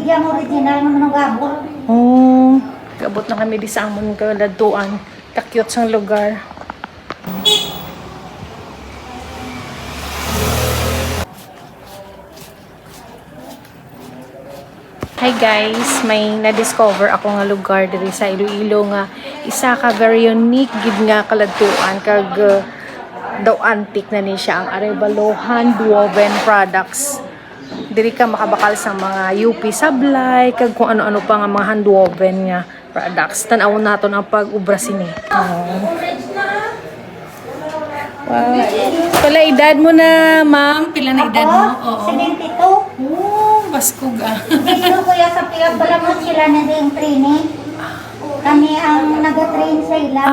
gidyang original ng mga gabol. Oh, kabot na kami di sa amon kaladuan. Kakyot sang lugar. Hi guys, may na-discover ako nga lugar diri sa Iloilo nga isa ka very unique gid nga kaladuan kag daw antique na ni siya ang Arevalo hand-woven products. Diri ka makabakal sa mga UP Sablay kag kung ano-ano pa nga mga hand-woven nga products. Tan-awon naton ang pag-ubra sini. Wow. Pala edad mo na, ma'am? Pila na edad mo? Oo. 72. Baskog ah. Dito kuya sa Piagbalamon sila na din training. Kami ang nag-train sa ila.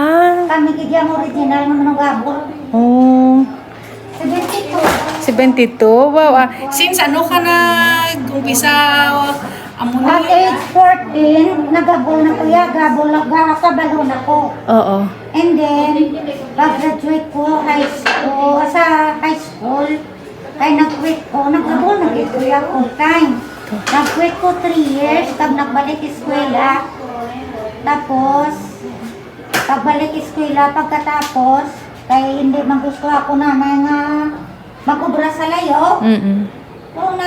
Kami gidyang original ng mga gabol. Oh. 72. 72? Wow. Since ano ka nag-umpisa amo At na? age 14, nagabol na kuya, gabol na kabalo na ko. Oo. And then, pag-graduate ko sa high school, ay nag-quit ko, nag-abol na kuya full time. Nag-quit ko 3 years, tag nagbalik eskwela. Tapos, pagbalik eskwela, pagkatapos, kaya hindi magusto ako nanay nga mag-ubra sa layo. So,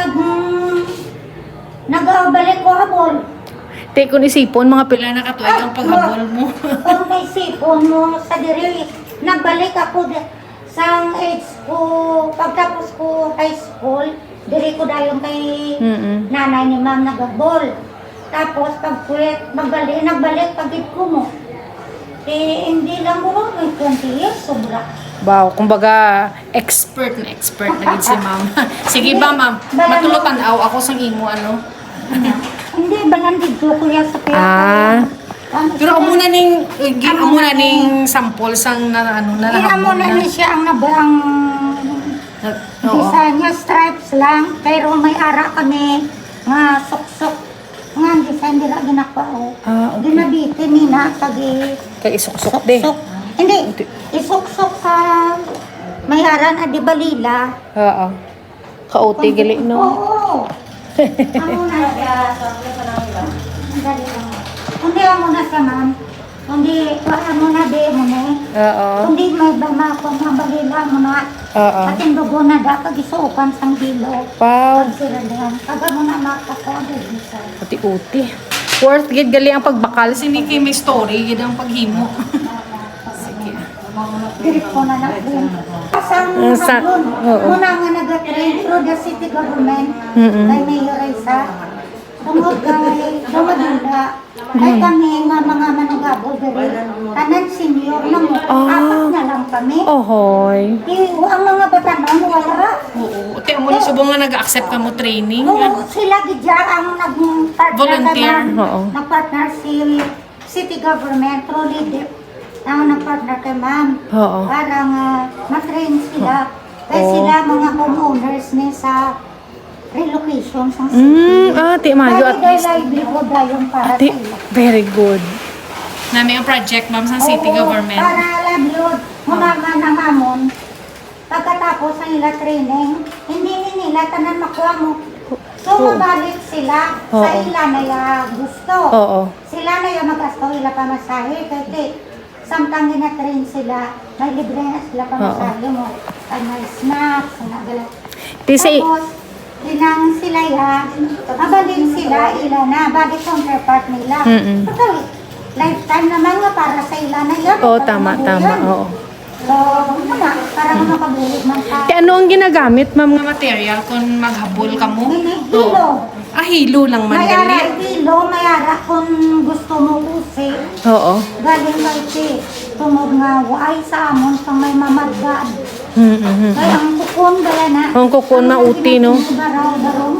nag-balik ko habol. Take kung isipon, mga pila na katuig ang paghabol mo. Kung may sipon mo sa diri, nagbalik ako sa age ko, pagtapos ko high school, diri ko dayon kay nanay ni ma'am nagabol. Tapos pag-quit, nagbalik pagit ko mo. Hindi lang mo, may 20 years, sobra. Wow, kumbaga expert na gid si ma'am. Sige ba ma'am, matulutan ako sang imo ano. Hindi, balandid ko kuya sa pera. Pero amo na ning sample sang na ano na amo na ni siya ang nabuang design niya, stripes lang, pero may ara kami nga sok-sok nga design nila ginako. Okay. Ginabitin ni na tagi Kay isok-sok de. Hindi, isok-sok sa may ara na di balila. Oo. Kauti gali no. Oo. Amo na kundi amo na siya ma'am. Kundi amo na di mo na. Oo. Kundi may bama ko mga balila mo na. Oo. Ating dugo na dapat isuupan sang hilo. Wow. Pagsiradahan. Kaga mo na makakodod isa. Uti-uti. Worth gid gali ang pagbakal. Sini kay may story gid ang paghimo. Sige. Direct ko na lang din. Kasang muna nga nag-train through the city government. Kay Mayor Reza. Tungod kay Dumadunda. Kay kami nga mga managabol diri. Tanan senior lang. Apat na lang kami. Ohoy. Ang mga batanon wala. Oo. Uti mo ni subong nga nag-accept ka mo training. Oo, sila gidya ang nag-partner Volunteer, ka oo. nag-partner si city government, through leader, ang nag-partner kay ma'am. Oo. Para nga matrain sila. Kaya sila mga homeowners ni sa relocation sa city. Ate Mayo at least. livelihood dayon para Ate, sa ila. very good. Nami ang project ma'am sa city Oo, government. Para livelihood, hunaman ang amon. Pagkatapos ng ila training, hindi nila tanan makuha mo. So, mabalik sila sa ila na gusto. Oo. Sila na yung mag-asto ila pamasahe. Kasi, samtang gina-train sila, may libre na sila pamasahe mo. Ay, may snacks, nagalat. Tapos, inang sila mabalik sila ila na, balik counterpart nila. Pero, lifetime naman nga para sa ila na yan. Oo, tama. Oo. So, para makabulig man sa Kaya ano ang ginagamit, ma'am, nga material kung maghabol ka mo? hilo. Hilo lang man Mayara gali. hilo, mayara kung gusto mo usi. Oo. Galing may ti. Tungod nga waay sa amon sa may mamadgaan. Kaya ang kukon bala na. Ang kukon mauti, no? Darong.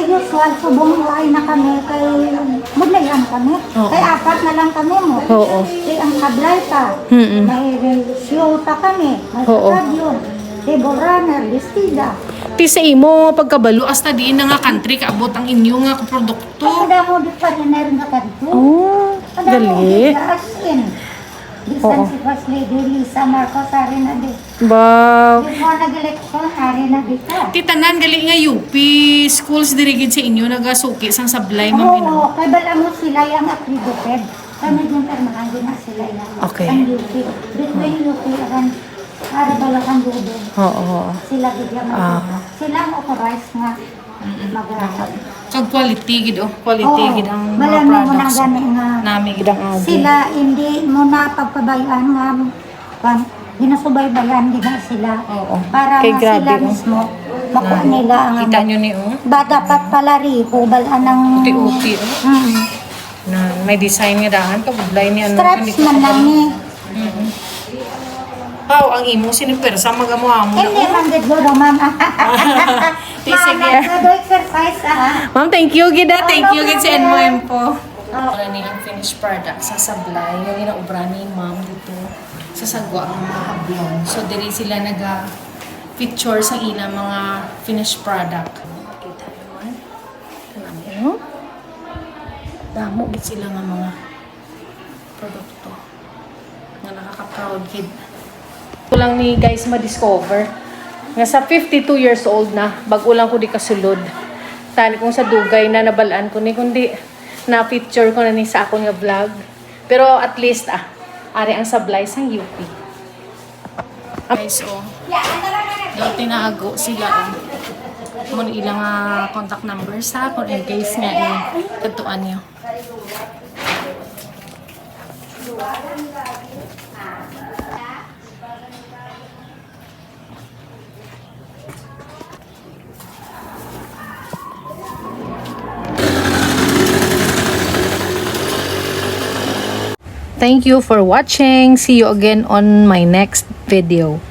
Usual subong waay na kami kay mudlayan kami. Kay apat na lang kami mo. Oo. Kay ang kablay pa. May show pa kami. May radio. Table runner, bestida. Ti sa imo pagkabalo hasta diin na nga country kaabot ang inyo nga produkto. Kada mo di pa rin na rin na kadto. Oh, Kada mo gali. di as in. Bisan si First Lady Lisa Marcos, hari na di. Wow. Before nag-election, hari na di ka. Titanan gali nga UP schools dirigid sa inyo nagasuki sang sablay ma'am ino. Oo, kay bala mo sila yung accredited. Kami din permangan din na sila yung Okay. ang UP. Between UP akan para bala kang dudo. Oo. Sila bigyan sila ang authorized nga mag-aral. Kag quality gid oh, quality Oo, gid ang wala mga na mo na products. gani nga Nami gid ang agi. sila hindi mo na pagpabayaan nga kan ginasubaybayan din na sila. Oo. Para Kay nga grabe, sila oh. mismo makuha nila ang Kita nyo ni oh. ba dapat pala riho balaan ng Uti-uti oh. Na may design nga dahan ka budlay ni ano straps man lang ni. Pao ang imo sinipersa magamo-amo na. Hindi man gid do mama. Sige. Do exercise Ma'am, thank you gid. Thank you gid sa NMO po. Oh. Wala ni ang finished product sa sablay yung inaubra ni ma'am dito sa sagwa ng mga hablon. So diri sila naga-feature sa ilang mga finished product. Kita naman. Tanang damo gid sila nga mga produkto nga nakaka-proud kid. Ko lang ni guys ma-discover nga sa 52 years old na bago lang ko di kasulod tani kong sa dugay na nabalaan ko ni kundi na picture ko na ni sa akong nga vlog pero at least ari ang sablay sang UP. Guys, oh. Dati naago sila, oh. Muna ilang contact number sa kung in case nga tatuan nyo. Thank you for watching. See you again on my next video.